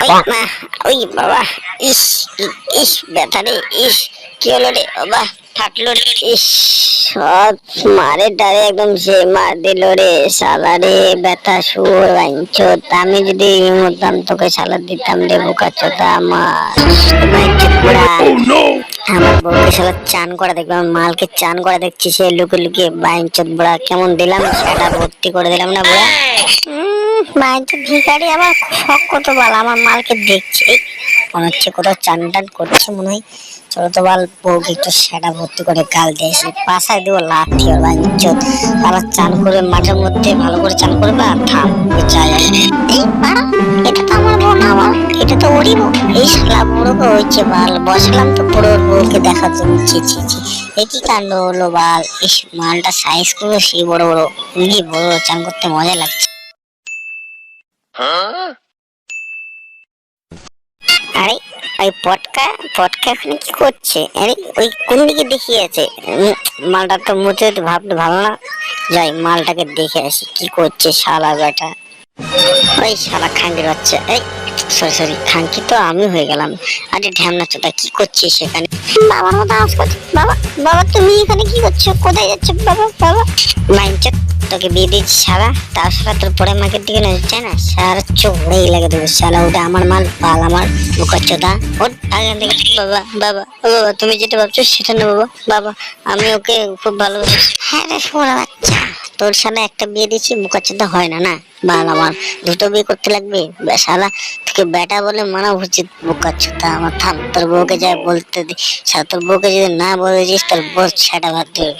ওই মা, ওই বাবা, ইস ইস ব্যথা রে, ইস কি হলো রে বাবা, ফাটলো রে, ইস সব মারে ডারে একদম সে মার দিল রে শালা রে, ব্যথা সুর বাঞ্চত। আমি যদি মরতাম তোকে শালা দিতাম রে বোকা চোদা আমার বাঞ্চত বুড়া। আমার বউকে শালা চান করা দেখবে, আমার মালকে চান করা দেখছি, সে লুকিয়ে লুকিয়ে বাইঞ্চত বুড়া কেমন দিলাম, সেটা ভর্তি করে দিলাম না বুড়া। বাইঞ্চত ভিখারি আমার শখ কত বাল, আমার মালকে দেখছে, এই মনে হচ্ছে কোথাও চান টান করছে মনে হয়। চলো তো বাল বউকে একটু সেটা ভর্তি করে গাল দিয়ে আসি, পাশায় দেবো লাথি ওর বাইঞ্চত। শালা চান করে মাঠের মধ্যে ভালো করে চান করবে আর থাম যাই আমি। এই বাড়া, এটা তো আমার বউ না বাল, এটা তো ওরই বউ। এই শালা বুড়োকে হচ্ছে বাল বসালাম তো বুড়োর বউকে দেখার জন্য, ছি ছি ছি, এ কি কাণ্ড হলো বাল। ইস মালটা সাইজ করবে সেই বড় বড়, কি বড় চান করতে মজা লাগছে। আরে ওই পটকা পটকা এখানে কি করছে? আরে ওই কোন দিকে দেখিয়ে আছে? মালটা তো মুছে ভাবতে ভালো না, যাই মালটাকে দেখে আসি কি করছে শালা বেটা। ওই শালা খাঙ্কির বাচ্চা, এই সরি সরি, খাঙ্কি তো আমি হয়ে গেলাম। আরে ঢ্যামনা চোদা কি করছিস সেখানে? বাবার মতো আওয়াজ করছে। বাবা, বাবা তুমি এখানে কি করছো? কোথায় যাচ্ছ বাবা? বাবা মাইনচত, তোকে বিয়ে দিয়েছি সারা, তার সারা তোর পরে মাকে দিকে নজর যায় না, সারা চোখ উড়েই লাগে দেবো শালা। ওটা আমার মাল, পাল আমার, বোকা চোদা ওর আগে থেকে। বাবা বাবা, ও বাবা তুমি যেটা ভাবছো সেটা না বাবা, বাবা আমি ওকে খুব ভালোবাসি। হ্যাঁ রে শোনা বাচ্চা, তোর সাথে একটা বিয়ে দিচ্ছি বোকা চোদা হয় না না বাল, আমার দুটো বিয়ে করতে লাগবে শালা। তোকে বেটা বলে মানা উচিত বোকা চোদা আমার। থাম, তোর বউকে যা বলতে দি, তোর বউকে যদি না বলেছিস তোর বউ সেটা ভাত দেবে।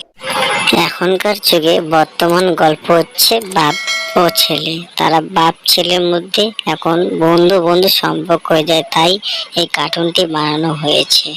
এখনকার যুগে বর্তমান গল্প হচ্ছে বাপ ও ছেলে, তারা বাপ ছেলের মধ্যে এখন বন্ধু বন্ধু সম্পর্ক হয়ে যায়, তাই এই কার্টুনটি বানানো হয়েছে।